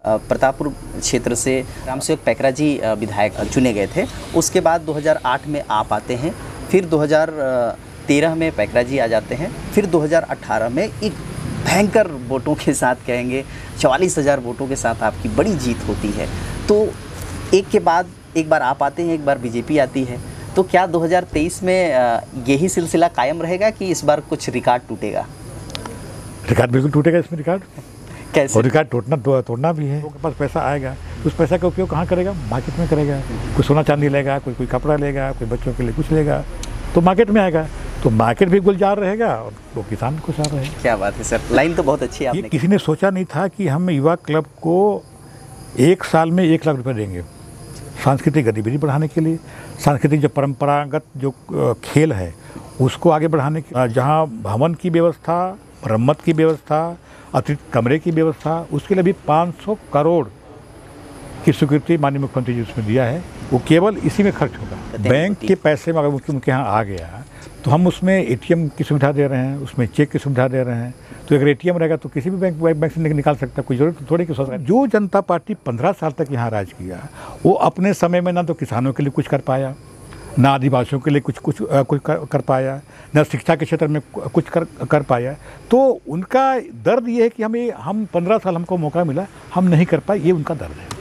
प्रतापपुर क्षेत्र से रामसेवक पैकरा जी विधायक चुने गए थे। उसके बाद 2008 में आप आते हैं, फिर 2013 में पैकरा जी आ जाते हैं, फिर 2018 में एक भयंकर वोटों के साथ, कहेंगे 44,000 वोटों के साथ आपकी बड़ी जीत होती है। तो एक के बाद एक बार आप आते हैं, एक बार बीजेपी आती है। तो क्या 2023 में यही सिलसिला कायम रहेगा कि इस बार कुछ रिकॉर्ड टूटेगा? रिकॉर्ड बिल्कुल टूटेगा इसमें। रिकॉर्ड कैसे? और रिकॉर्ड तोड़ना भी है। उनके पास पैसा आएगा, उस पैसा का उपयोग कहाँ करेगा? मार्केट में करेगा। कोई सोना चांदी लेगा, कोई कपड़ा लेगा, कोई बच्चों के लिए कुछ लेगा, तो मार्केट में आएगा। तो मार्केट भी गुलजार रहेगा और वो किसान खुशहाल रहेगा। क्या बात है सर, लाइन तो बहुत अच्छी है आपने। ये किसी ने सोचा नहीं था कि हम युवा क्लब को 1 साल में 1 लाख रुपये देंगे सांस्कृतिक गतिविधि बढ़ाने के लिए। सांस्कृतिक जो परंपरागत जो खेल है उसको आगे बढ़ाने के, जहाँ भवन की व्यवस्था, मरम्मत की व्यवस्था, अतिरिक्त कमरे की व्यवस्था, उसके लिए भी 500 करोड़ की स्वीकृति माननीय मुख्यमंत्री जी उसमें दिया है। वो केवल इसी में खर्च होगा। बैंक के पैसे में अगर उनके यहाँ आ गया तो हम उसमें एटीएम की सुविधा दे रहे हैं, उसमें चेक की सुविधा दे रहे हैं। तो अगर एटीएम रहेगा तो किसी भी बैंक से निकाल सकता है, कोई जरूरत थोड़ी की सोच रहा है। जो जनता पार्टी 15 साल तक यहाँ राज किया, वो अपने समय में ना तो किसानों के लिए कुछ कर पाया, ना आदिवासियों के लिए कुछ कर पाया, ना शिक्षा के क्षेत्र में कुछ कर पाया। तो उनका दर्द ये है कि हम 15 साल हमको मौका मिला, हम नहीं कर पाए, ये उनका दर्द है।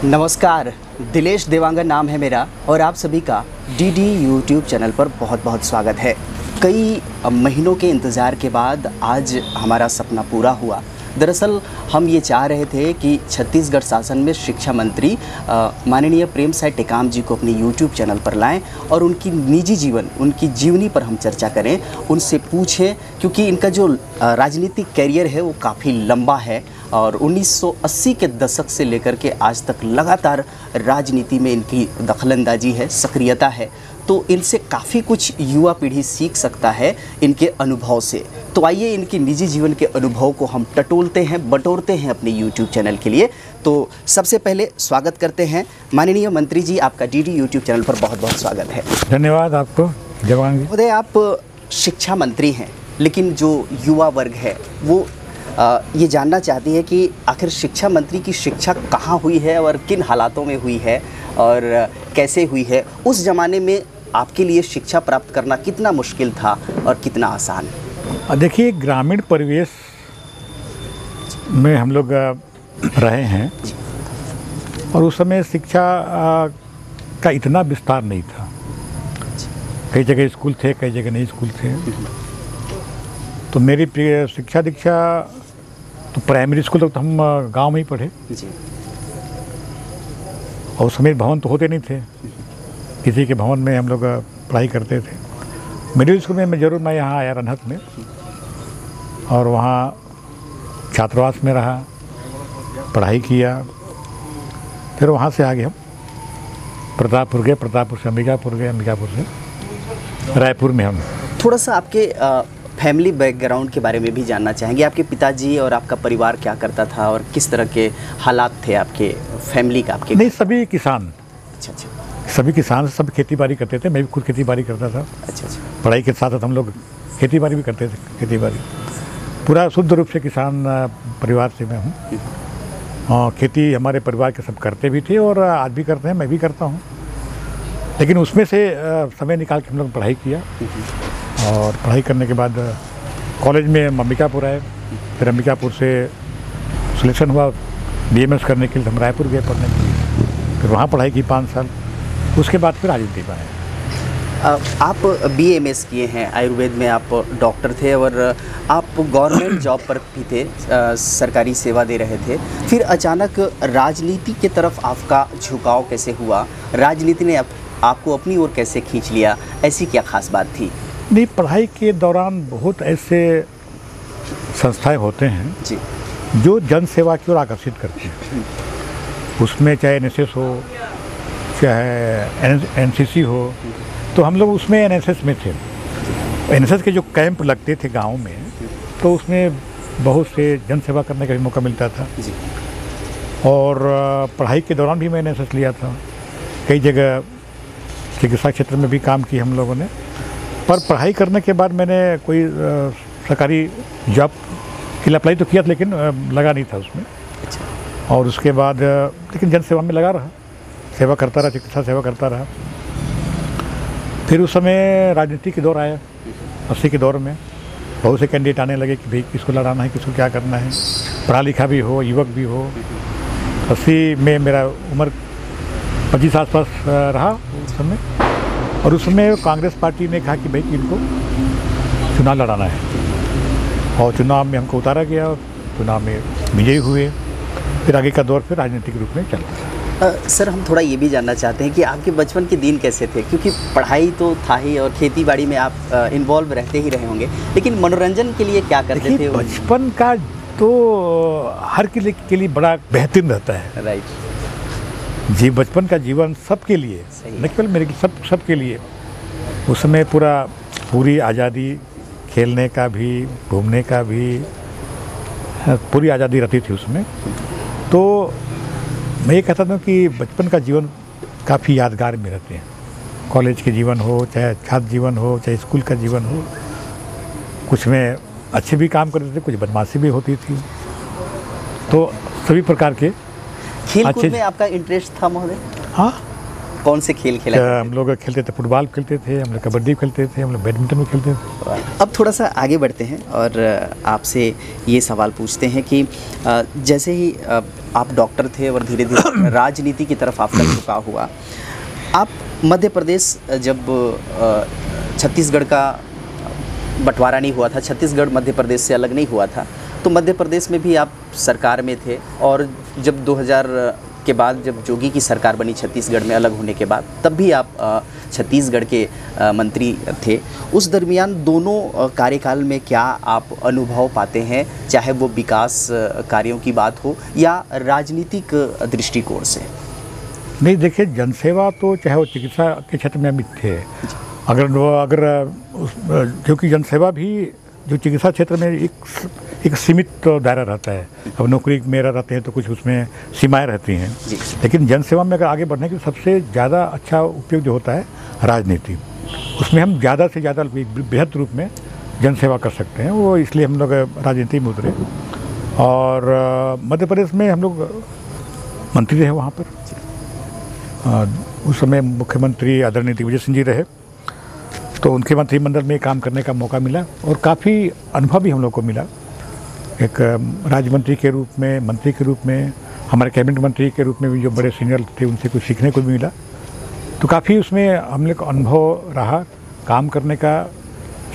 नमस्कार, दिलेश देवांगन नाम है मेरा और आप सभी का डीडी यूट्यूब चैनल पर बहुत बहुत स्वागत है। कई महीनों के इंतज़ार के बाद आज हमारा सपना पूरा हुआ। दरअसल हम ये चाह रहे थे कि छत्तीसगढ़ शासन में शिक्षा मंत्री माननीय प्रेम साय टेकाम जी को अपने यूट्यूब चैनल पर लाएं और उनकी निजी जीवन, उनकी जीवनी पर हम चर्चा करें, उनसे पूछें, क्योंकि इनका जो राजनीतिक कैरियर है वो काफ़ी लंबा है और 1980 के दशक से लेकर के आज तक लगातार राजनीति में इनकी दखलंदाजी है, सक्रियता है। तो इनसे काफ़ी कुछ युवा पीढ़ी सीख सकता है इनके अनुभव से। तो आइए इनके निजी जीवन के अनुभव को हम टटोलते हैं, बटोरते हैं अपने YouTube चैनल के लिए। तो सबसे पहले स्वागत करते हैं माननीय मंत्री जी, आपका डीडी YouTube चैनल पर बहुत बहुत स्वागत है। धन्यवाद आपको जवान जी। उदय, आप शिक्षा मंत्री हैं, लेकिन जो युवा वर्ग है वो ये जानना चाहती है कि आखिर शिक्षा मंत्री की शिक्षा कहाँ हुई है और किन हालातों में हुई है और कैसे हुई है। उस ज़माने में आपके लिए शिक्षा प्राप्त करना कितना मुश्किल था और कितना आसान? देखिए, ग्रामीण परिवेश में हम लोग रहे हैं और उस समय शिक्षा का इतना विस्तार नहीं था। कई जगह स्कूल थे, कई जगह नहीं स्कूल थे। तो मेरी शिक्षा दीक्षा तो प्राइमरी स्कूल तक तो हम गांव में ही पढ़े जी। और उस समय भवन तो होते नहीं थे, किसी के भवन में हम लोग पढ़ाई करते थे। मिडिल स्कूल में मैं यहाँ आया रनहत में और वहाँ छात्रावास में रहा, पढ़ाई किया। फिर वहाँ से आगे हम प्रतापपुर गए, प्रतापपुर से अंबिकापुर गए, अंबिकापुर से रायपुर में हम। थोड़ा सा आपके फैमिली बैकग्राउंड के बारे में भी जानना चाहेंगे। आपके पिताजी और आपका परिवार क्या करता था और किस तरह के हालात थे आपके फैमिली का? आपके नहीं, सभी किसान। अच्छा अच्छा। सभी किसान, सब खेती बाड़ी करते थे। मैं भी खुद खेती बाड़ी करता था। अच्छा अच्छा। पढ़ाई के साथ साथ हम लोग खेती बाड़ी भी करते थे। खेती बाड़ी पूरा शुद्ध रूप से किसान परिवार से मैं हूँ। खेती हमारे परिवार के सब करते भी थे और आज भी करते हैं, मैं भी करता हूँ। लेकिन उसमें से समय निकाल के हम लोग पढ़ाई किया और पढ़ाई करने के बाद कॉलेज में अंबिकापुर आए। फिर अंबिकापुर से सिलेक्शन हुआ BMS करने के लिए, हम रायपुर गए पढ़ने के लिए। फिर वहाँ पढ़ाई की 5 साल। उसके बाद फिर राजनीति में आए। आप BMS किए हैं, आयुर्वेद में आप डॉक्टर थे और आप गवर्नमेंट जॉब पर भी थे, सरकारी सेवा दे रहे थे। फिर अचानक राजनीति की तरफ आपका झुकाव कैसे हुआ? राजनीति ने आपको अपनी ओर कैसे खींच लिया? ऐसी क्या खास बात थी? नहीं, पढ़ाई के दौरान बहुत ऐसे संस्थाएं होते हैं जी जो जन सेवा की ओर आकर्षित करती हैं। उसमें चाहे NSS हो, चाहे NCC हो। तो हम लोग उसमें NSS में थे। NSS के जो कैंप लगते थे गांव में, तो उसमें बहुत से जन सेवा करने का भी मौका मिलता था जी। और पढ़ाई के दौरान भी मैं NSS लिया था। कई जगह चिकित्सा क्षेत्र में भी काम किया हम लोगों ने। पर पढ़ाई करने के बाद मैंने कोई सरकारी जॉब के लिए अप्लाई तो किया था, लेकिन लगा नहीं था उसमें। और उसके बाद लेकिन जन सेवा में लगा रहा, सेवा करता रहा, चिकित्सा सेवा करता रहा। फिर उस समय राजनीति के दौर आया, 80 के दौर में बहुत से कैंडिडेट आने लगे कि भाई किसको लड़ाना है, किसको क्या करना है, पढ़ा लिखा भी हो, युवक भी हो। 80 में मेरा उम्र 25 आसपास रहा उस समय, और उस समय कांग्रेस पार्टी ने कहा कि भाई इनको चुनाव लड़ाना है, और चुनाव में हमको उतारा गया, चुनाव में विजयी हुए। फिर आगे का दौर फिर राजनीतिक रूप में चला। सर, हम थोड़ा ये भी जानना चाहते हैं कि आपके बचपन के दिन कैसे थे, क्योंकि पढ़ाई तो था ही और खेती बाड़ी में आप इन्वॉल्व रहते ही रहे होंगे, लेकिन मनोरंजन के लिए क्या करते थे? बचपन का तो हर के लिए बड़ा बेहतरीन रहता है। राइट जी, बचपन का जीवन सबके लिए, न केवल मेरे, सबके लिए। उस समय पूरी आज़ादी, खेलने का भी, घूमने का भी, पूरी आज़ादी रहती थी उसमें। तो मैं ये कहता था कि बचपन का जीवन काफ़ी यादगार में रहते हैं। कॉलेज के जीवन हो, चाहे छात्र जीवन हो, चाहे स्कूल का जीवन हो, कुछ में अच्छे भी काम करते थे, कुछ बदमाशी भी होती थी। तो सभी प्रकार के खेल कूद में आपका इंटरेस्ट था महोदय? हाँ। कौन से खेल खेला? हम लोग खेलते थे, फुटबॉल खेलते थे, हम लोग कबड्डी खेलते थे, हम लोग बैडमिंटन भी खेलते थे। अब थोड़ा सा आगे बढ़ते हैं और आपसे ये सवाल पूछते हैं कि जैसे ही आप डॉक्टर थे और धीरे धीरे राजनीति की तरफ आपका झुकाव हुआ, आप मध्य प्रदेश, जब छत्तीसगढ़ का बंटवारा नहीं हुआ था, छत्तीसगढ़ मध्य प्रदेश से अलग नहीं हुआ था, तो मध्य प्रदेश में भी आप सरकार में थे, और जब 2000 के बाद जब जोगी की सरकार बनी छत्तीसगढ़ में अलग होने के बाद, तब भी आप छत्तीसगढ़ के मंत्री थे। उस दरमियान दोनों कार्यकाल में क्या आप अनुभव पाते हैं, चाहे वो विकास कार्यों की बात हो या राजनीतिक दृष्टिकोण से? नहीं, देखिए, जनसेवा तो चाहे वो चिकित्सा के क्षेत्र में भी थे, क्योंकि जनसेवा भी जो चिकित्सा क्षेत्र में एक सीमित दायरा रहता है। अब नौकरी मेरा रहते हैं तो कुछ उसमें सीमाएं रहती हैं, लेकिन जनसेवा में अगर आगे बढ़ने के सबसे ज़्यादा अच्छा उपयोग जो होता है राजनीति, उसमें हम ज़्यादा से ज़्यादा बेहद रूप में जनसेवा कर सकते हैं। वो इसलिए हम लोग राजनीति में उतरे, और मध्य प्रदेश में हम लोग मंत्री रहे वहाँ पर। उस समय मुख्यमंत्री आदरणीय दिग्विजय सिंह जी रहे, तो उनके मंत्रिमंडल में काम करने का मौका मिला और काफ़ी अनुभव भी हम लोग को मिला। एक राज्य मंत्री के रूप में, मंत्री के रूप में, हमारे कैबिनेट मंत्री के रूप में भी जो बड़े सीनियर थे उनसे कुछ सीखने को भी मिला। तो काफ़ी उसमें हम लोग का अनुभव रहा काम करने का,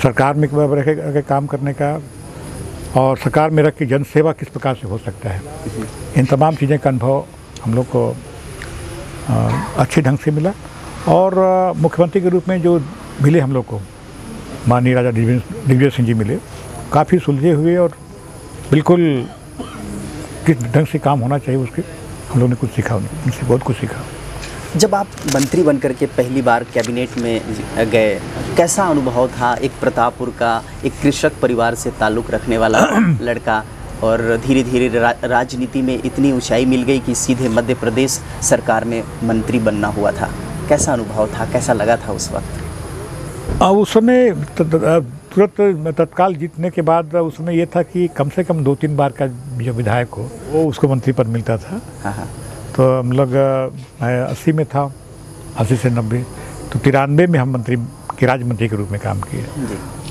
सरकार में रह के काम करने का, और सरकार में रख के जन सेवा किस प्रकार से हो सकता है, इन तमाम चीज़ें का अनुभव हम लोग को अच्छे ढंग से मिला। और मुख्यमंत्री के रूप में जो मिले हम लोग को, माननीय राजा दिग्विजय सिंह जी मिले, काफ़ी सुलझे हुए और बिल्कुल किस ढंग से काम होना चाहिए उसके हम लोगों ने कुछ सीखा, उनसे बहुत कुछ सीखा। जब आप मंत्री बनकर के पहली बार कैबिनेट में गए, कैसा अनुभव था? एक प्रतापपुर का, एक कृषक परिवार से ताल्लुक़ रखने वाला लड़का, और धीरे धीरे राजनीति में इतनी ऊंचाई मिल गई कि सीधे मध्य प्रदेश सरकार में मंत्री बनना हुआ था। कैसा अनुभव था, कैसा लगा था उस वक्त? उस समय तुरंत तत्काल जीतने के बाद उस समय ये था कि कम से कम 2-3 बार का जो विधायक हो वो उसको मंत्री पद मिलता था। हाँ। तो हम लोग 80 में था, 80 से 90, तो 93 में हम मंत्री के राज्य मंत्री के रूप में काम किए,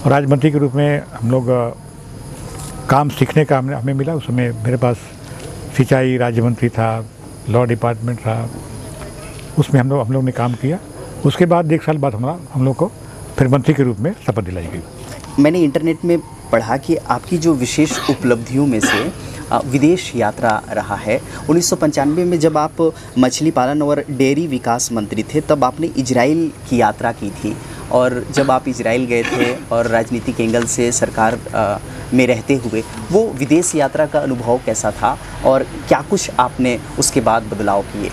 और राज्य मंत्री के रूप में हम लोग काम सीखने का हमें मिला। उस समय मेरे पास सिंचाई राज्य मंत्री था, लॉ डिपार्टमेंट था, उसमें हम लोग ने काम किया। उसके बाद 1 साल बाद हम लोग को फिर मंत्री के रूप में शपथ दिलाई गई। मैंने इंटरनेट में पढ़ा कि आपकी जो विशेष उपलब्धियों में से विदेश यात्रा रहा है। 1995 में जब आप मछली पालन और डेयरी विकास मंत्री थे, तब आपने इजराइल की यात्रा की थी, और जब आप इजराइल गए थे और राजनीतिक एंगल से सरकार में रहते हुए, वो विदेश यात्रा का अनुभव कैसा था और क्या कुछ आपने उसके बाद बदलाव किए?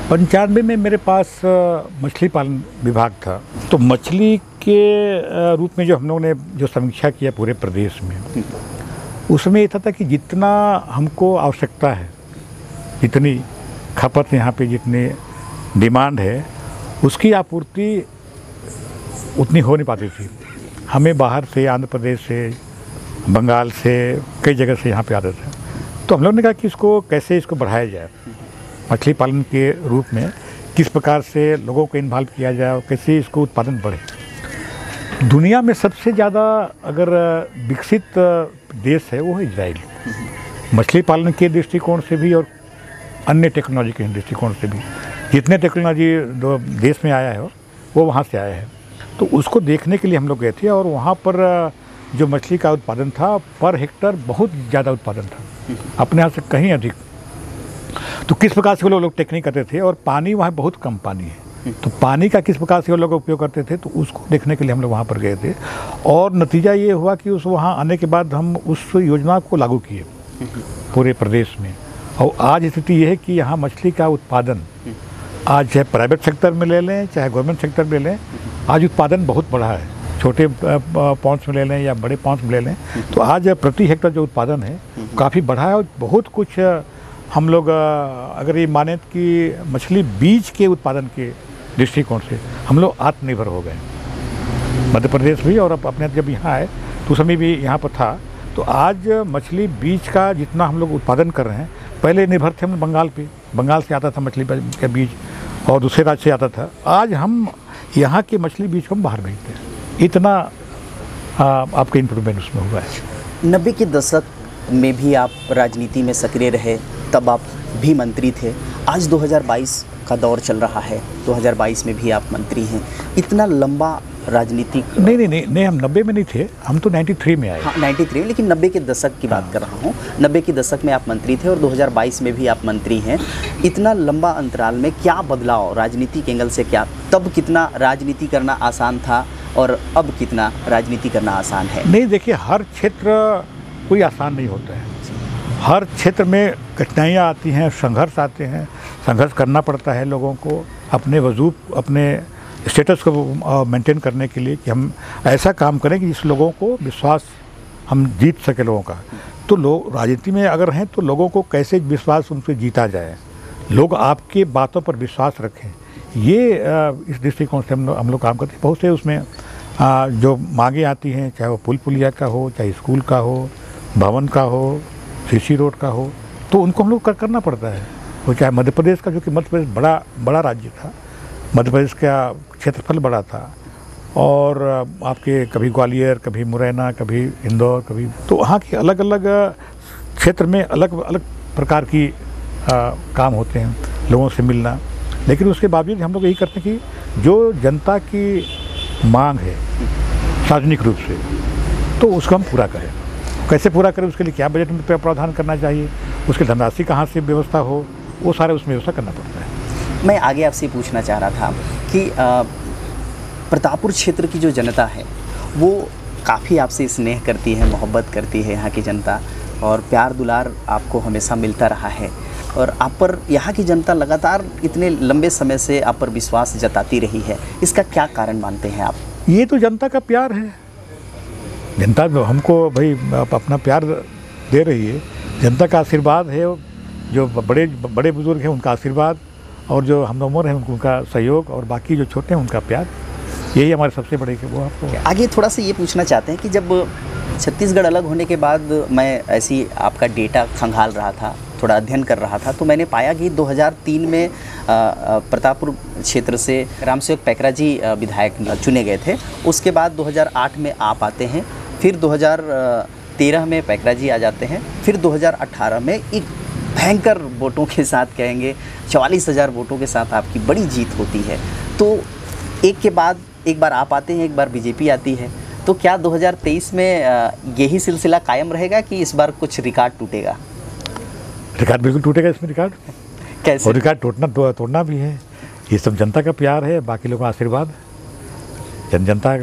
95 में मेरे पास मछली पालन विभाग था, तो मछली के रूप में जो हम लोगों ने जो समीक्षा किया पूरे प्रदेश में, उसमें ये था कि जितना हमको आवश्यकता है, जितनी खपत यहाँ पे, जितनी डिमांड है, उसकी आपूर्ति उतनी हो नहीं पाती थी। हमें बाहर से, आंध्र प्रदेश से, बंगाल से, कई जगह से यहाँ पे आते थे। तो हम लोग ने कहा कि इसको कैसे इसको बढ़ाया जाए, मछली पालन के रूप में किस प्रकार से लोगों को इन्वॉल्व किया जाए और कैसे इसको उत्पादन बढ़े। दुनिया में सबसे ज़्यादा अगर विकसित देश है वो है इजराइल, मछली पालन के दृष्टिकोण से भी और अन्य टेक्नोलॉजी के दृष्टिकोण से भी। जितने टेक्नोलॉजी देश में आया है वो वहाँ से आया है। तो उसको देखने के लिए हम लोग गए थे और वहाँ पर जो मछली का उत्पादन था पर हेक्टर बहुत ज़्यादा उत्पादन था, अपने यहाँ से कहीं अधिक। तो किस प्रकार से वो लोग टेक्निक करते थे, और पानी वहाँ बहुत कम पानी है, तो पानी का किस प्रकार से वो लोग उपयोग करते थे, तो उसको देखने के लिए हम लोग वहाँ पर गए थे। और नतीजा ये हुआ कि उस वहाँ आने के बाद हम उस योजना को लागू किए पूरे प्रदेश में। और आज स्थिति ये है कि यहाँ मछली का उत्पादन आज चाहे प्राइवेट सेक्टर में ले लें चाहे गवर्नमेंट सेक्टर में ले लें, आज उत्पादन बहुत बढ़ा है। छोटे पॉन्ड्स में ले लें या बड़े पॉन्ड्स में ले लें, तो आज प्रति हेक्टर जो उत्पादन है काफ़ी बढ़ा है। और बहुत कुछ हम लोग अगर ये माने कि मछली बीज के उत्पादन के दृष्टिकोण से हम लोग आत्मनिर्भर हो गए, मध्य प्रदेश भी। और अब अपने जब यहाँ आए तो उस समय भी यहाँ पर था, तो आज मछली बीज का जितना हम लोग उत्पादन कर रहे हैं, पहले निर्भर थे हम बंगाल पे, बंगाल से आता था मछली का बीज और दूसरे राज्य से आता था। आज हम यहाँ के मछली बीज को हम बाहर भेजते हैं, इतना आपका इम्प्रूवमेंट उसमें हुआ है। 90 के दशक में भी आप राजनीति में सक्रिय रहे, तब आप भी मंत्री थे। आज 2022 का दौर चल रहा है, 2022 में भी आप मंत्री हैं। इतना लंबा राजनीतिक नहीं, हम 90 में नहीं थे, हम तो 93 में आए। हाँ 93, लेकिन 90 के दशक की बात कर रहा हूँ। 90 के दशक में आप मंत्री थे और 2022 में भी आप मंत्री हैं। इतना लंबा अंतराल में क्या बदलाव राजनीति के एंगल से, क्या तब कितना राजनीति करना आसान था और अब कितना राजनीति करना आसान है? नहीं, देखिए, हर क्षेत्र कोई आसान नहीं होता है। हर क्षेत्र में कठिनाइयाँ आती हैं, संघर्ष आते हैं, संघर्ष करना पड़ता है लोगों को अपने वजूद, अपने स्टेटस को मेंटेन करने के लिए कि हम ऐसा काम करें कि जिस लोगों को विश्वास हम जीत सके लोगों का। तो लोग राजनीति में अगर हैं तो लोगों को कैसे विश्वास उनसे जीता जाए, लोग आपके बातों पर विश्वास रखें, ये इस दृष्टिकोण से हम लोग काम करते हैं। बहुत से उसमें जो मांगे आती हैं, चाहे वो पुल पुलिया का हो, चाहे स्कूल का हो, भवन का हो, सीसी रोड का हो, तो उनको हम लोग करना पड़ता है। वो चाहे मध्य प्रदेश का, जो कि मध्य प्रदेश बड़ा राज्य था, मध्य प्रदेश का क्षेत्रफल बड़ा था, और आपके कभी ग्वालियर, कभी मुरैना, कभी इंदौर, कभी, तो वहाँ के अलग अलग क्षेत्र में अलग अलग प्रकार की काम होते हैं, लोगों से मिलना। लेकिन उसके बावजूद हम लोग यही करते हैं कि जो जनता की मांग है सार्वजनिक रूप से, तो उसको हम पूरा करें। कैसे पूरा करें, उसके लिए क्या बजट में प्रावधान करना चाहिए, उसकी धनराशि कहाँ से व्यवस्था हो, वो सारे उसमें व्यवस्था करना पड़ता है। मैं आगे आपसे पूछना चाह रहा था कि प्रतापपुर क्षेत्र की जो जनता है वो काफ़ी आपसे स्नेह करती है, मोहब्बत करती है यहाँ की जनता, और प्यार दुलार आपको हमेशा मिलता रहा है। और आप पर यहाँ की जनता लगातार इतने लंबे समय से आप पर विश्वास जताती रही है। इसका क्या कारण मानते हैं आप? ये तो जनता का प्यार है। जनता हमको भाई अपना प्यार दे रही है, जनता का आशीर्वाद है, जो बड़े बुजुर्ग हैं उनका आशीर्वाद, और जो हम उम्र हैं उनका सहयोग, और बाकी जो छोटे हैं उनका प्यार, यही हमारे सबसे बड़े के वो आपको। आगे थोड़ा सा ये पूछना चाहते हैं कि जब छत्तीसगढ़ अलग होने के बाद मैं ऐसी आपका डेटा खंगाल रहा था, थोड़ा अध्ययन कर रहा था, तो मैंने पाया कि 2003 में प्रतापपुर क्षेत्र से रामसेवक पैकरा जी विधायक चुने गए थे। उसके बाद 2008 में आप आते हैं, फिर 2013 में पैकरा जी आ जाते हैं, फिर 2018 में एक भयंकर वोटों के साथ, कहेंगे 44,000 वोटों के साथ आपकी बड़ी जीत होती है। तो एक के बाद एक बार आप आते हैं, एक बार बीजेपी आती है, तो क्या 2023 में यही सिलसिला कायम रहेगा कि इस बार कुछ रिकॉर्ड टूटेगा? रिकॉर्ड बिल्कुल टूटेगा इसमें। रिकॉर्ड कैसे? और रिकॉर्ड तोड़ना भी है। ये सब जनता का प्यार है, बाकी लोगों का आशीर्वाद, जनता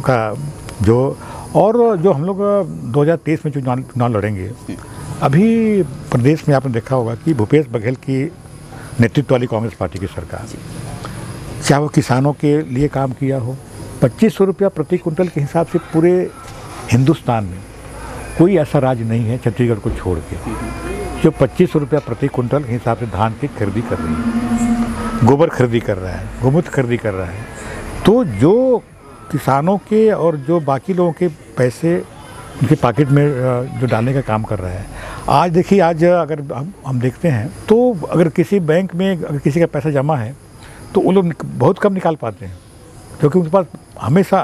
का जो हम लोग 2023 में चुनाव लड़ेंगे। अभी प्रदेश में आपने देखा होगा कि भूपेश बघेल की नेतृत्व वाली कांग्रेस पार्टी की सरकार, चाहे वो किसानों के लिए काम किया हो, 2500 रुपया प्रति कुंटल के हिसाब से पूरे हिंदुस्तान में कोई ऐसा राज्य नहीं है छत्तीसगढ़ को छोड़ के जो 2500 रुपया प्रति कुंटल के हिसाब से धान की खरीदी कर रही है, गोबर खरीदी कर रहा है, गोमूत्र खरीदी कर रहा है। तो जो किसानों के और जो बाकी लोगों के पैसे उनके पॉकेट में जो डालने का काम कर रहा है, आज देखिए, आज अगर हम देखते हैं तो अगर किसी बैंक में अगर किसी का पैसा जमा है तो वो लोग बहुत कम निकाल पाते हैं, क्योंकि उनके पास हमेशा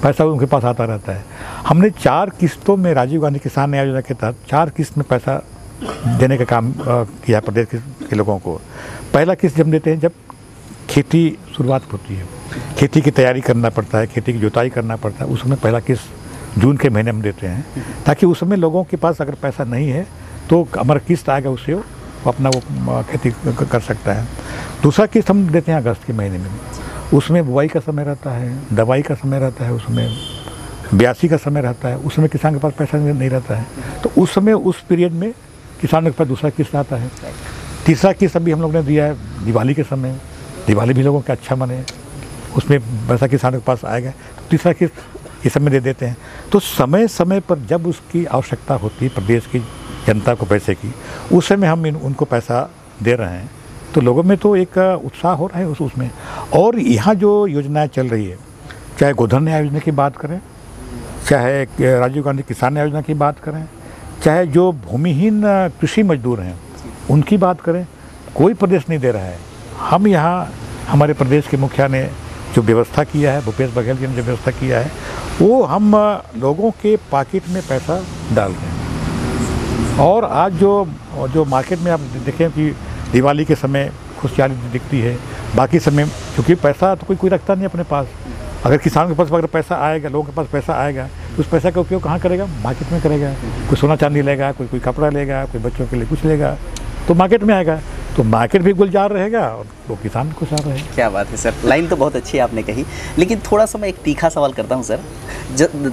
पैसा उनके पास आता रहता है। हमने 4 किस्तों में राजीव गांधी किसान न्याय योजना के तहत 4 किस्त में पैसा देने का काम किया प्रदेश के लोगों को। पहला किस्त जब देते हैं जब खेती शुरुआत होती है, खेती की तैयारी करना पड़ता है, खेती की जुताई करना पड़ता है, उसमें पहला किस्त जून के महीने में देते हैं, ताकि उस समय लोगों के पास अगर पैसा नहीं है तो हमारा किस्त आएगा, उससे वो अपना वो खेती कर सकता है। दूसरा किस्त हम देते हैं अगस्त के महीने में, उसमें बुआई का समय रहता है, दवाई का समय रहता है, उसमें ब्यासी का समय रहता है, उसमें किसान के पास पैसा नहीं रहता है, तो उस समय उस पीरियड में किसानों के पास दूसरा किस्त आता है। तीसरा किस्त अभी हम लोग ने दिया है दिवाली के समय, दिवाली भी लोगों का अच्छा मने, उसमें पैसा किसानों के पास आएगा, तो तीसरा किस्त इस समय दे देते हैं। तो समय समय पर जब उसकी आवश्यकता होती है प्रदेश की जनता को पैसे की, उस समय हम उनको पैसा दे रहे हैं, तो लोगों में तो एक उत्साह हो रहा है उसमें। और यहाँ जो योजनाएं चल रही है, चाहे गोधन न्याय योजना की बात करें, चाहे राजीव गांधी किसान न्याय योजना की बात करें, चाहे जो भूमिहीन कृषि मजदूर हैं उनकी बात करें, कोई प्रदेश नहीं दे रहा है। हम यहाँ हमारे प्रदेश के मुखिया ने जो व्यवस्था किया है, भूपेश बघेल जी ने जो व्यवस्था किया है, वो हम लोगों के पॉकेट में पैसा डाल रहे हैं। और आज जो मार्केट में आप देखें कि दिवाली के समय खुशहाली दिखती है, बाकी समय क्योंकि पैसा तो कोई रखता नहीं अपने पास। अगर किसान के पास अगर पैसा आएगा, लोगों के पास पैसा आएगा, तो उस पैसा का उपयोग कहाँ करेगा? मार्केट में करेगा। कोई सोना चांदी लेगा, कोई कपड़ा लेगा, कोई बच्चों के लिए कुछ लेगा, तो मार्केट में आएगा, तो मार्केट भी गुलजार रहेगा और वो किसान खुशहाल रहेगा। क्या बात है सर, लाइन तो बहुत अच्छी आपने कही, लेकिन थोड़ा सा मैं एक तीखा सवाल करता हूँ सर।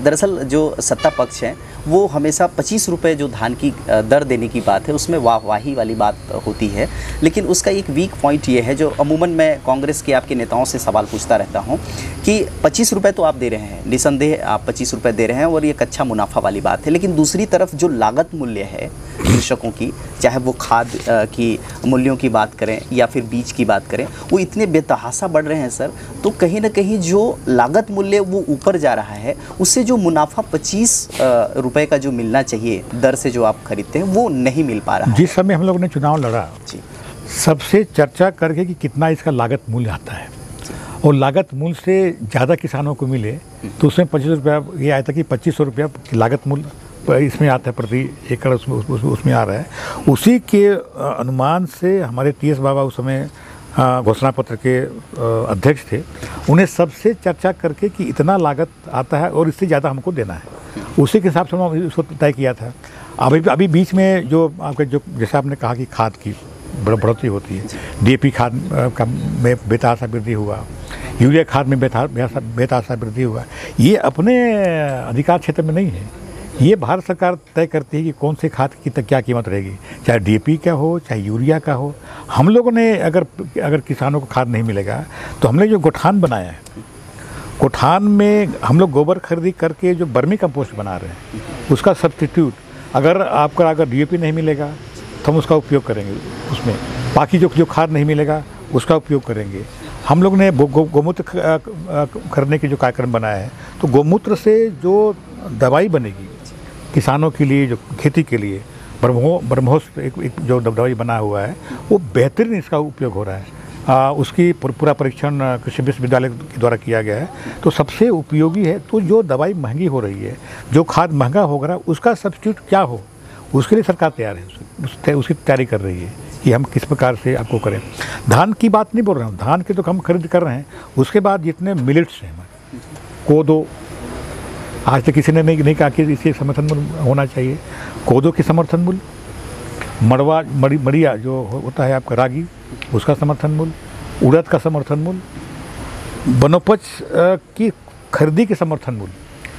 दरअसल जो सत्ता पक्ष है वो हमेशा 25 रुपये जो धान की दर देने की बात है उसमें वाहवाही वाली बात होती है, लेकिन उसका एक वीक पॉइंट ये है जो अमूमन मैं कांग्रेस के आपके नेताओं से सवाल पूछता रहता हूँ कि 25 रुपये तो आप दे रहे हैं, निसंदेह आप 25 रुपये दे रहे हैं और ये एक अच्छा मुनाफा वाली बात है, लेकिन दूसरी तरफ जो लागत मूल्य है कृषकों की, चाहे वो खाद की मूल्यों की बात करें या फिर बीज की बात करें, वो इतने बेतहाशा बढ़ रहे हैं सर। तो कहीं ना कहीं जो लागत मूल्य वो ऊपर जा रहा है, उससे जो मुनाफा 25 रुपए का जो मिलना चाहिए दर से जो आप खरीदते हैं वो नहीं मिल पा रहा है। जिस समय हम लोगों ने चुनाव लड़ा जी, सबसे चर्चा करके कि कितना इसका लागत मूल्य आता है और लागत मूल्य से ज़्यादा किसानों को मिले, तो उसमें 25 रुपया ये आया था कि 2500 रुपया लागत मूल्य इसमें आता है प्रति एकड़, उसमें आ रहा है। उसी के अनुमान से हमारे TS बाबा उस समय घोषणा पत्र के अध्यक्ष थे, उन्हें सबसे चर्चा करके कि इतना लागत आता है और इससे ज़्यादा हमको देना है, उसी के हिसाब से हमने उसको तय किया था। अभी बीच में जो आपके जो जैसे आपने कहा कि खाद की बढ़ोतरी होती है, DAP खाद में बेतहाशा वृद्धि हुआ, यूरिया खाद में बेतहाशा वृद्धि हुआ, ये अपने अधिकार क्षेत्र में नहीं है। ये भारत सरकार तय करती है कि कौन से खाद की क्या कीमत रहेगी, चाहे DAP का हो, चाहे यूरिया का हो। हम लोगों ने अगर किसानों को खाद नहीं मिलेगा तो हमने जो गोठान बनाया है, गोठान में हम लोग गोबर खरीदी करके जो वर्मी कंपोस्ट बना रहे हैं, उसका सब्स्टिट्यूट अगर DAP नहीं मिलेगा तो हम उसका उपयोग करेंगे उसमें, बाकी जो खाद नहीं मिलेगा उसका उपयोग करेंगे। हम लोग ने गोमूत्र करने की जो कार्यक्रम बनाया है, तो गोमूत्र से जो दवाई बनेगी किसानों के लिए, जो खेती के लिए ब्रह्मोस एक जो दवाई बना हुआ है, वो बेहतरीन इसका उपयोग हो रहा है। उसकी पूरा परीक्षण कृषि विश्वविद्यालय के द्वारा किया गया है, तो सबसे उपयोगी है। तो जो दवाई महंगी हो रही है, जो खाद महंगा हो रहा है, उसका सब्स्टिट्यूट क्या हो, उसके लिए सरकार तैयार है, उसकी तैयारी कर रही है कि हम किस प्रकार से आपको करें। धान की बात नहीं बोल रहा हूँ, धान के तो हम खरीद कर रहे हैं, उसके बाद जितने मिलेट्स हैं हमारे, कोदो, आज तक किसी ने नहीं कहा कि इसे समर्थन मूल्य होना चाहिए। कोदो की समर्थन मूल्य, मड़िया जो होता है आपका रागी, उसका समर्थन मूल्य, उड़द का समर्थन मूल्य, वनोपज की खरीदी के समर्थन मूल्य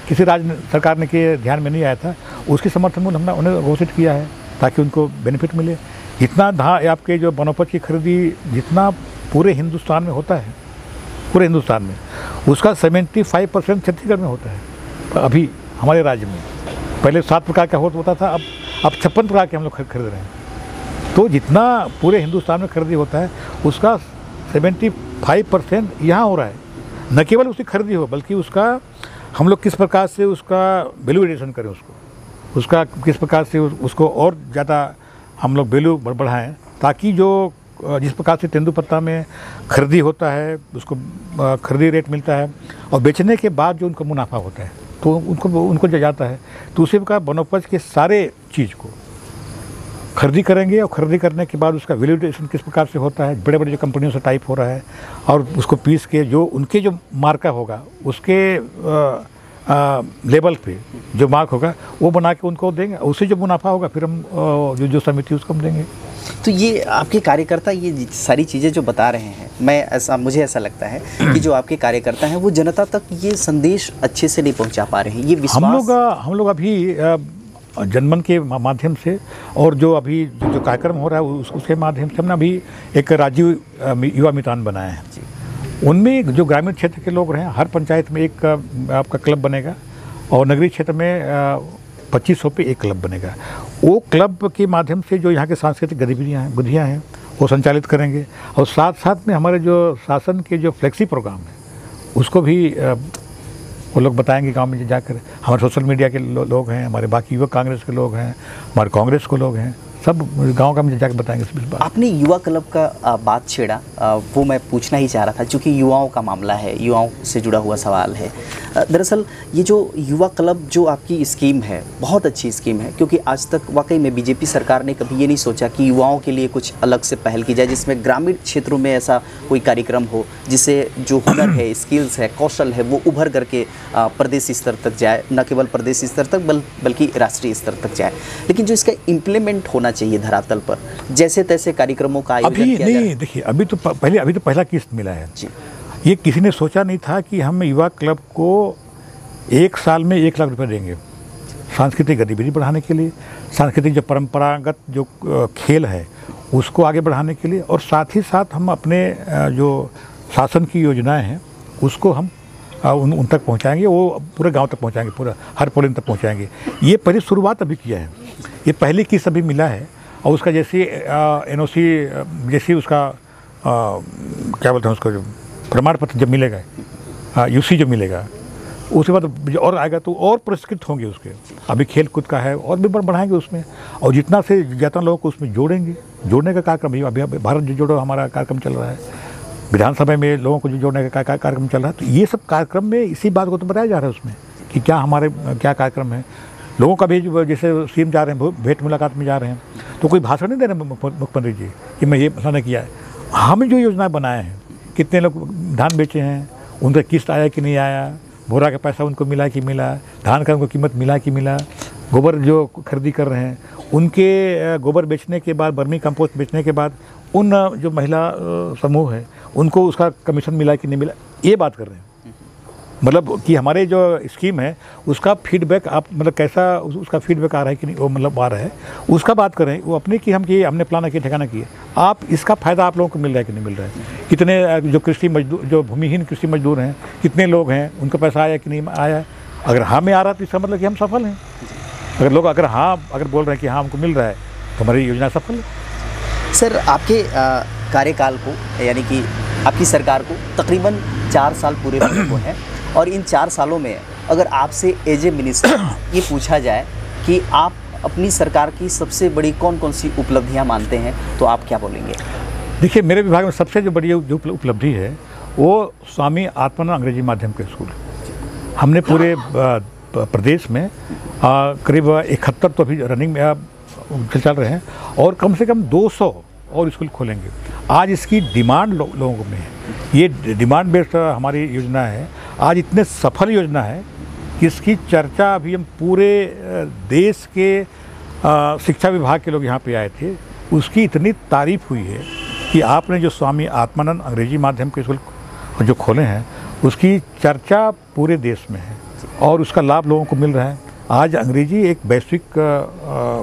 किसी राज्य सरकार ने के ध्यान में नहीं आया था, उसकी समर्थन मूल्य हमने उन्हें घोषित किया है ताकि उनको बेनिफिट मिले। जितना आपके जो वनोपज की खरीदी जितना पूरे हिंदुस्तान में होता है, पूरे हिंदुस्तान में, उसका 75% छत्तीसगढ़ में होता है अभी हमारे राज्य में। पहले 7 प्रकार का होता था, अब 56 प्रकार के हम लोग खरीद रहे हैं। तो जितना पूरे हिंदुस्तान में खरीदी होता है उसका 75% यहाँ हो रहा है। न केवल उसकी खरीदी हो, बल्कि उसका हम लोग किस प्रकार से उसका वैल्यू एडिशन करें, उसका किस प्रकार से उसको और ज़्यादा हम लोग वैल्यू बढ़ाएं, ताकि जो जिस प्रकार से तेंदुपत्ता में खरीदी होता है, उसको खरीदी रेट मिलता है और बेचने के बाद जो उनका मुनाफा होता है तो उनको जाता है। तो उसी प्रकार वनोपज के सारे चीज़ को खरीदी करेंगे और खरीदी करने के बाद उसका वैल्यूएशन किस प्रकार से होता है, बड़े बड़े जो कंपनियों से टाइप हो रहा है, और उसको पीस के जो उनके जो मार्का होगा उसके लेवल पे जो मार्क होगा वो बना के उनको देंगे। उससे जो मुनाफा होगा फिर हम जो समिति उसको हम देंगे। तो ये आपके कार्यकर्ता ये सारी चीज़ें जो बता रहे हैं, मुझे ऐसा लगता है कि जो आपके कार्यकर्ता हैं वो जनता तक ये संदेश अच्छे से नहीं पहुंचा पा रहे हैं। ये विश्वास हम लोग अभी जनमन के माध्यम से और जो अभी जो कार्यक्रम हो रहा है उसके माध्यम से हमने अभी एक राजीव युवा मितान बनाया है। उनमें जो ग्रामीण क्षेत्र के लोग रहे हैं, हर पंचायत में एक आपका क्लब बनेगा और नगरीय क्षेत्र में 2500 पे एक क्लब बनेगा। वो क्लब के माध्यम से जो यहाँ के सांस्कृतिक गतिविधियाँ हैं वो संचालित करेंगे, और साथ साथ में हमारे जो शासन के जो फ्लेक्सी प्रोग्राम है उसको भी वो लोग बताएंगे गांव में जाकर। हमारे सोशल मीडिया के लोग हैं, हमारे बाकी युवक कांग्रेस के लोग हैं, हमारे कांग्रेस के लोग हैं, सब गांव का में जाकर बताएंगे। आपने युवा क्लब का बात छेड़ा, वो मैं पूछना ही चाह रहा था, क्योंकि युवाओं का मामला है, युवाओं से जुड़ा हुआ सवाल है। दरअसल ये जो युवा क्लब जो आपकी स्कीम है बहुत अच्छी स्कीम है, क्योंकि आज तक वाकई में बीजेपी सरकार ने कभी ये नहीं सोचा कि युवाओं के लिए कुछ अलग से पहल की जाए, जिसमें ग्रामीण क्षेत्रों में ऐसा कोई कार्यक्रम हो जिससे जो हुनर है, स्किल्स है, कौशल है वो उभर करके प्रदेश स्तर तक जाए, न केवल प्रदेश स्तर तक बल्कि राष्ट्रीय स्तर तक जाए। लेकिन जो इसका इम्प्लीमेंट होना चाहिए धरातल पर, जैसे तैसे कार्यक्रमों का आयोजन किया जाए। नहीं, देखिए अभी तो पहला किस्त मिला है जी। ये किसी ने सोचा नहीं था कि हम युवा क्लब को एक साल में 1 लाख रुपए देंगे सांस्कृतिक गतिविधि बढ़ाने के लिए, सांस्कृतिक जो परंपरागत जो खेल है उसको आगे बढ़ाने के लिए, और साथ ही साथ हम अपने जो शासन की योजनाएं हैं उसको हम उन तक पहुंचाएंगे, वो पूरे गांव तक पहुंचाएंगे, पूरा हर पोलिंग तक पहुंचाएंगे। ये पहली शुरुआत अभी किया है, ये पहले किस्त अभी मिला है, और उसका जैसे NOC जैसे उसका क्या बोलते हैं उसका जो प्रमाण पत्र जब मिलेगा, UC जो मिलेगा, उसके बाद और आएगा तो और पुरस्कृत होंगे उसके। अभी खेल कूद का है और भी बढ़ाएंगे उसमें, और जितना से ज़्यादा लोगों को उसमें जोड़ने का कार्यक्रम अभी भारत जोड़ो हमारा कार्यक्रम चल रहा है, विधानसभा में लोगों को जोड़ने का कार्यक्रम चल रहा है। तो ये सब कार्यक्रम में इसी बात को तो बताया जा रहा है उसमें कि क्या कार्यक्रम है। लोगों का भी जैसे CM जा रहे हैं, भेंट मुलाकात में जा रहे हैं, तो कोई भाषण नहीं दे रहे मुख्यमंत्री जी कि मैं ये फलाना किया है। हम जो योजना बनाए हैं, कितने लोग धान बेचे हैं, उनका किस्त आया कि नहीं आया, बोरा का पैसा उनको मिला कि मिला, धान का उनको कीमत मिला कि मिला, गोबर जो खरीदी कर रहे हैं उनके गोबर बेचने के बाद, वर्मी कंपोस्ट बेचने के बाद उन जो महिला समूह है उनको उसका कमीशन मिला कि नहीं मिला, ये बात कर रहे हैं। मतलब कि हमारे जो स्कीम है उसका फीडबैक आप मतलब कैसा उसका फीडबैक आ रहा है कि नहीं, वो मतलब आ रहा है उसका बात करें। वो अपने कि हम कि हमने प्लान किया, ठिकाना किए, आप इसका फ़ायदा आप लोगों को मिल रहा है कि नहीं मिल रहा है, कितने जो कृषि मजदूर, जो भूमिहीन कृषि मजदूर हैं, कितने लोग हैं, उनका पैसा आया कि नहीं आया। अगर हाँ में आ रहा है तो इसका मतलब कि हम सफल हैं। अगर लोग अगर बोल रहे हैं कि हाँ हमको मिल रहा है तो हमारी योजना सफल है। सर, आपके कार्यकाल को यानी कि आपकी सरकार को तकरीबन 4 साल पूरे होने को हैं, और इन 4 सालों में अगर आपसे एज ए मिनिस्टर ये पूछा जाए कि आप अपनी सरकार की सबसे बड़ी कौन कौन सी उपलब्धियां मानते हैं तो आप क्या बोलेंगे? देखिए, मेरे विभाग में सबसे जो बड़ी जो उपलब्धि है वो स्वामी आत्मानंद अंग्रेजी माध्यम के स्कूल। हमने पूरे प्रदेश में करीब 71 तो अभी रनिंग में चल रहे हैं, और कम से कम 200 और स्कूल खोलेंगे। आज इसकी डिमांड लोगों में है, ये डिमांड बेस्ड हमारी योजना है। आज इतने सफल योजना है कि इसकी चर्चा अभी हम पूरे देश के शिक्षा विभाग के लोग यहाँ पे आए थे, उसकी इतनी तारीफ हुई है कि आपने जो स्वामी आत्मानंद अंग्रेजी माध्यम के स्कूल जो खोले हैं उसकी चर्चा पूरे देश में है और उसका लाभ लोगों को मिल रहा है। आज अंग्रेजी एक वैश्विक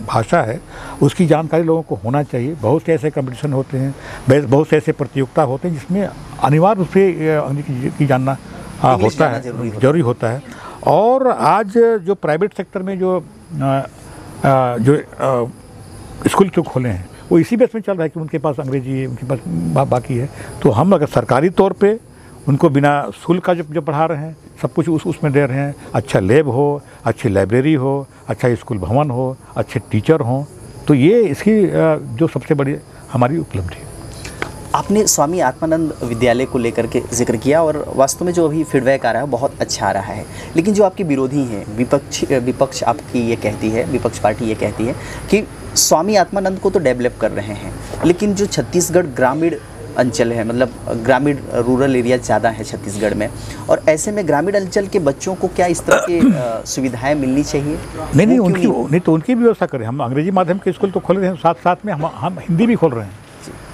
भाषा है, उसकी जानकारी लोगों को होना चाहिए। बहुत से ऐसे कंपटीशन होते हैं, बहुत से ऐसे प्रतियोगिता होते हैं जिसमें अनिवार्य रूप से अंग्रेजी की जानना होता है, जरूरी होता है। और आज जो प्राइवेट सेक्टर में जो स्कूल जो खोले हैं वो इसी बेस में चल रहा है कि उनके पास अंग्रेजी उनके पास बाकी है। तो हम अगर सरकारी तौर पे उनको बिना शुल्क का जो पढ़ा रहे हैं, सब कुछ उसमें दे रहे हैं। अच्छा लैब हो, अच्छी लाइब्रेरी हो, अच्छा स्कूल भवन हो, अच्छे टीचर हों, तो ये इसकी जो सबसे बड़ी हमारी उपलब्धि है। आपने स्वामी आत्मानंद विद्यालय को लेकर के जिक्र किया और वास्तव में जो अभी फीडबैक आ रहा है बहुत अच्छा आ रहा है, लेकिन जो आपके विरोधी हैं, विपक्ष आपकी ये कहती है, विपक्ष पार्टी ये कहती है कि स्वामी आत्मानंद को तो डेवलप कर रहे हैं, लेकिन जो छत्तीसगढ़ ग्रामीण अंचल है, मतलब ग्रामीण रूरल एरिया ज़्यादा है छत्तीसगढ़ में, और ऐसे में ग्रामीण अंचल के बच्चों को क्या इस तरह की सुविधाएं मिलनी चाहिए? नहीं तो उनकी व्यवस्था करें। हम अंग्रेजी माध्यम के स्कूल तो खोल रहे हैं, साथ साथ में हम हिंदी भी खोल रहे हैं।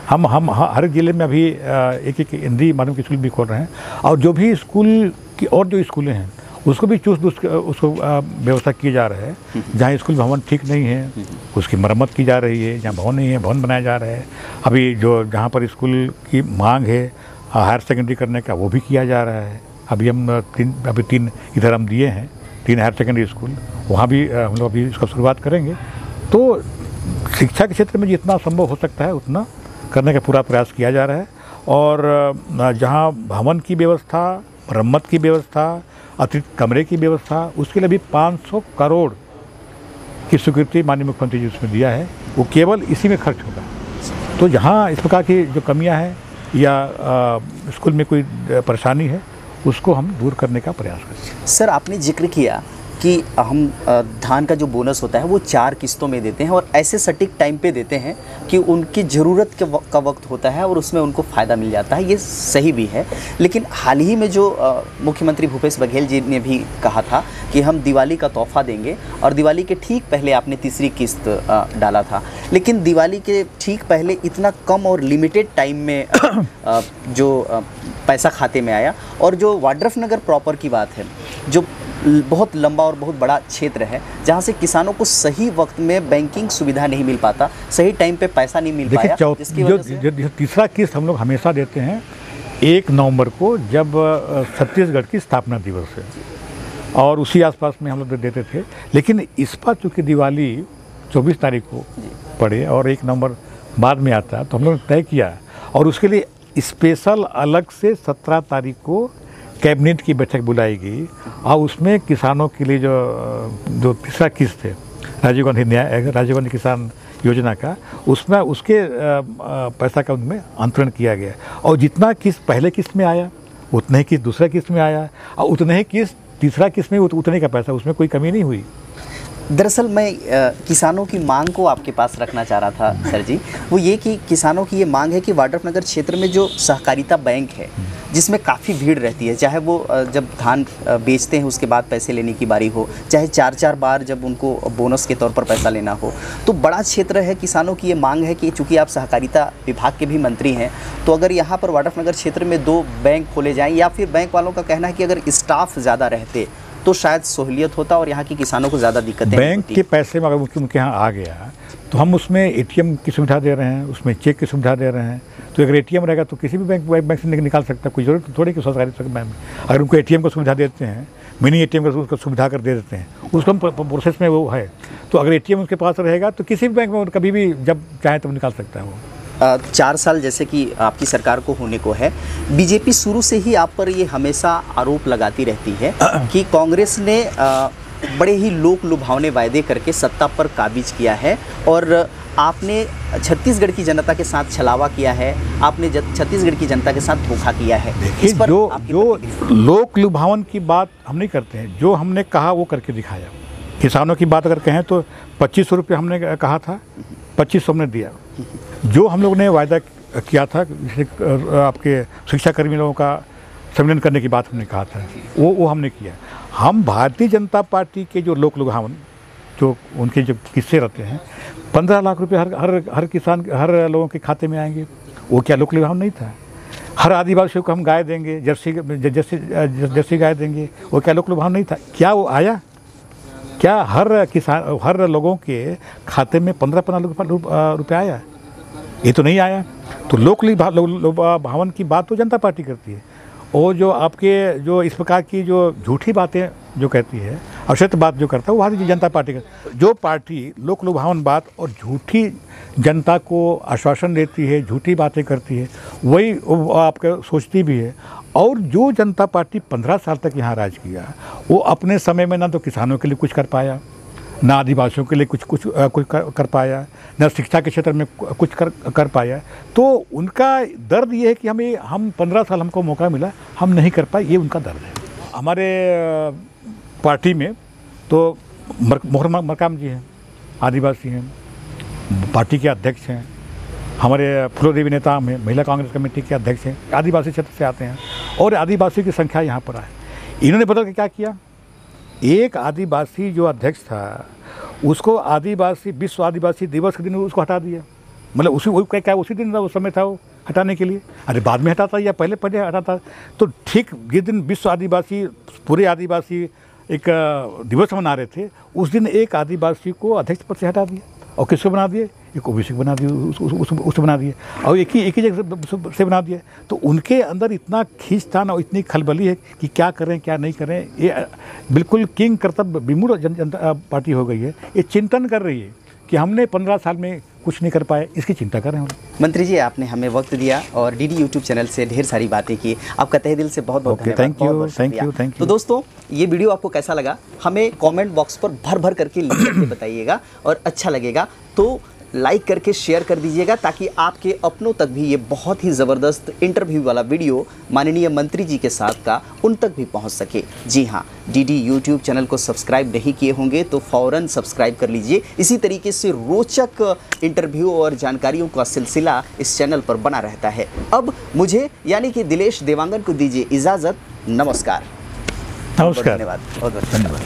हम हर जिले में अभी एक हिंदी माध्यम के स्कूल भी खोल रहे हैं, और जो भी स्कूल की और जो स्कूलें हैं उसको भी उसको व्यवस्था की जा रहा है। जहाँ स्कूल भवन ठीक नहीं है उसकी मरम्मत की जा रही है, जहाँ भवन नहीं है भवन बनाया जा रहा है। अभी जहाँ पर स्कूल की मांग है हायर सेकेंडरी करने का, वो भी किया जा रहा है। अभी हम तीन इधर हम दिए हैं, 3 हायर सेकेंडरी स्कूल, वहाँ भी हम लोग अभी इसका शुरुआत करेंगे। तो शिक्षा के क्षेत्र में जितना संभव हो सकता है उतना करने का पूरा प्रयास किया जा रहा है। और जहाँ भवन की व्यवस्था, मरम्मत की व्यवस्था, अतिरिक्त कमरे की व्यवस्था, उसके लिए भी 500 करोड़ की स्वीकृति माननीय मुख्यमंत्री जी उसमें दिया है, वो केवल इसी में खर्च होगा। तो जहाँ इस प्रकार की जो कमियां हैं या स्कूल में कोई परेशानी है उसको हम दूर करने का प्रयास करें। सर, आपने जिक्र किया कि हम धान का जो बोनस होता है वो 4 किस्तों में देते हैं और ऐसे सटीक टाइम पे देते हैं कि उनकी ज़रूरत का वक्त होता है और उसमें उनको फ़ायदा मिल जाता है। ये सही भी है, लेकिन हाल ही में जो मुख्यमंत्री भूपेश बघेल जी ने भी कहा था कि हम दिवाली का तोहफा देंगे, और दिवाली के ठीक पहले आपने तीसरी किस्त डाला था, लेकिन दिवाली के ठीक पहले इतना कम और लिमिटेड टाइम में जो पैसा खाते में आया। और जो वाड्रफनगर प्रॉपर की बात है, जो बहुत लंबा और बहुत बड़ा क्षेत्र है, जहाँ से किसानों को सही वक्त में बैंकिंग सुविधा नहीं मिल पाता, सही टाइम पे पैसा नहीं मिल पाया। जिसकी वजह से जो तीसरा किस्त हम लोग हमेशा देते हैं 1 नवंबर को, जब छत्तीसगढ़ की स्थापना दिवस है, और उसी आसपास में हम लोग देते थे। लेकिन इस बार चूँकि दिवाली 24 तारीख को पड़े और 1 नवंबर बाद में आता है, तो हम लोग ने तय किया और उसके लिए स्पेशल अलग से 17 तारीख को कैबिनेट की बैठक बुलाई गई, और उसमें किसानों के लिए जो तीसरा किस्त है राजीव गांधी किसान योजना का, उसमें उसके पैसा का उनमें अंतरण किया गया। और जितना किस्त पहले किस्त में आया उतना ही किस्त दूसरा किस्त में आया, और उतने ही किस्त तीसरा किस्त में उतने का पैसा, उसमें कोई कमी नहीं हुई। दरअसल मैं किसानों की मांग को आपके पास रखना चाह रहा था सर जी, वो ये कि किसानों की ये मांग है कि वाड्रफनगर क्षेत्र में जो सहकारिता बैंक है, जिसमें काफ़ी भीड़ रहती है, चाहे वो जब धान बेचते हैं उसके बाद पैसे लेने की बारी हो, चाहे 4-4 बार जब उनको बोनस के तौर पर पैसा लेना हो, तो बड़ा क्षेत्र है। किसानों की ये मांग है कि चूँकि आप सहकारिता विभाग के भी मंत्री हैं, तो अगर यहाँ पर वाड्रफनगर क्षेत्र में 2 बैंक खोले जाएँ, या फिर बैंक वालों का कहना है कि अगर स्टाफ ज़्यादा रहते तो शायद सहूलियत होता और यहाँ की किसानों को ज़्यादा दिक्कतें बैंक के पैसे में अगर उनके यहाँ आ गया तो हम उसमें एटीएम की सुविधा दे रहे हैं, उसमें चेक की सुविधा दे रहे हैं। तो अगर एटीएम रहेगा तो किसी भी बैंक से निकाल सकता है, कोई ज़रूरत थोड़ी कि सरकारी बैंक में। अगर उनको एटीएम को सुविधा देते हैं, मिनी एटीएम का सुविधा कर दे देते हैं, उसको हम प्रोसेस में वो है, तो अगर एटीएम उनके पास रहेगा तो किसी भी बैंक में कभी भी जब चाहे तब निकाल सकता है वो। 4 साल जैसे कि आपकी सरकार को होने को है, बीजेपी शुरू से ही आप पर ये हमेशा आरोप लगाती रहती है कि कांग्रेस ने बड़े ही लोक लुभावने वायदे करके सत्ता पर काबिज किया है, और आपने छत्तीसगढ़ की जनता के साथ छलावा किया है, आपने छत्तीसगढ़ की जनता के साथ धोखा किया है। इस पर जो लोक लुभावन की बात हम नहीं करते हैं, जो हमने कहा वो करके दिखाया। किसानों की बात अगर कहें तो 2500 रुपये हमने कहा था, 2500 हमने दिया। जो हम लोग ने वायदा किया था, आपके शिक्षा कर्मियों का सम्मेलन करने की बात हमने कहा था, वो हमने किया। हम भारतीय जनता पार्टी के जो लोक लुभावन, जो उनके जो किस्से रहते हैं, 15 लाख रुपए हर किसान, हर लोगों के खाते में आएंगे, वो क्या लोक लुभावन नहीं था? हर आदिवासियों को हम गाय देंगे, जर्सी गाय देंगे, वो क्या लोक लुभावन नहीं था? क्या वो आया? क्या हर लोगों के खाते में 15 रुपये आया? ये तो नहीं आया। तो लोक लुभावन की बात तो जनता पार्टी करती है। और जो आपके जो इस प्रकार की जो झूठी बातें जो कहती है और सत्य बात जो करता है वो भारतीय जनता पार्टी का। जो पार्टी लोक लुभावन बात और झूठी जनता को आश्वासन देती है, झूठी बातें करती है, वही आपका सोचती भी है। और जो जनता पार्टी 15 साल तक यहाँ राज किया, वो अपने समय में ना तो किसानों के लिए कुछ कर पाया, ना आदिवासियों के लिए कुछ कर पाया, ना शिक्षा के क्षेत्र में कुछ कर पाया। तो उनका दर्द ये है कि हम 15 साल हमको मौका मिला, हम नहीं कर पाए, ये उनका दर्द है। हमारे पार्टी में तो मोहर मरकाम जी हैं, आदिवासी हैं, पार्टी के अध्यक्ष हैं। हमारे फुलोदेवी नेताम हैं, महिला कांग्रेस कमेटी के अध्यक्ष हैं, आदिवासी क्षेत्र से आते हैं और आदिवासी की संख्या यहाँ पर है। इन्होंने बदल के क्या किया, एक आदिवासी जो अध्यक्ष था उसको आदिवासी विश्व आदिवासी दिवस के दिन उसको हटा दिया। मतलब उसी दिन उस समय था वो हटाने के लिए। अरे बाद में हटाता या पहले हटाता। तो ठीक जिस दिन विश्व आदिवासी पूरे आदिवासी एक दिवस मना रहे थे, उस दिन एक आदिवासी को अध्यक्ष पद से हटा दिया। और किसको बना दिए, एक ओबीसी बना दिए, उसको बना दिए और एक ही जगह से बना दिया। तो उनके अंदर इतना खींचतान और इतनी खलबली है कि क्या करें क्या नहीं करें। ये बिल्कुल किंग कर्तव्य विमूढ़ जनता पार्टी हो गई है। ये चिंतन कर रही है कि हमने 15 साल में कुछ नहीं कर पाए, इसकी चिंता कर रहे हैं। मंत्री जी, आपने हमें वक्त दिया और डीडी यूट्यूब चैनल से ढेर सारी बातें की। आपका तहे दिल से बहुत बहुत धन्यवाद। Thank you. तो दोस्तों, ये वीडियो आपको कैसा लगा हमें कमेंट बॉक्स पर भर भर करके लिख करके बताइएगा और अच्छा लगेगा तो लाइक करके शेयर कर दीजिएगा, ताकि आपके अपनों तक भी ये बहुत ही ज़बरदस्त इंटरव्यू वाला वीडियो माननीय मंत्री जी के साथ का उन तक भी पहुंच सके। जी हाँ, डीडी यूट्यूब चैनल को सब्सक्राइब नहीं किए होंगे तो फ़ौरन सब्सक्राइब कर लीजिए। इसी तरीके से रोचक इंटरव्यू और जानकारियों का सिलसिला इस चैनल पर बना रहता है। अब मुझे यानी कि दिलेश देवांगन को दीजिए इजाज़त। नमस्कार। धन्यवाद। बहुत धन्यवाद।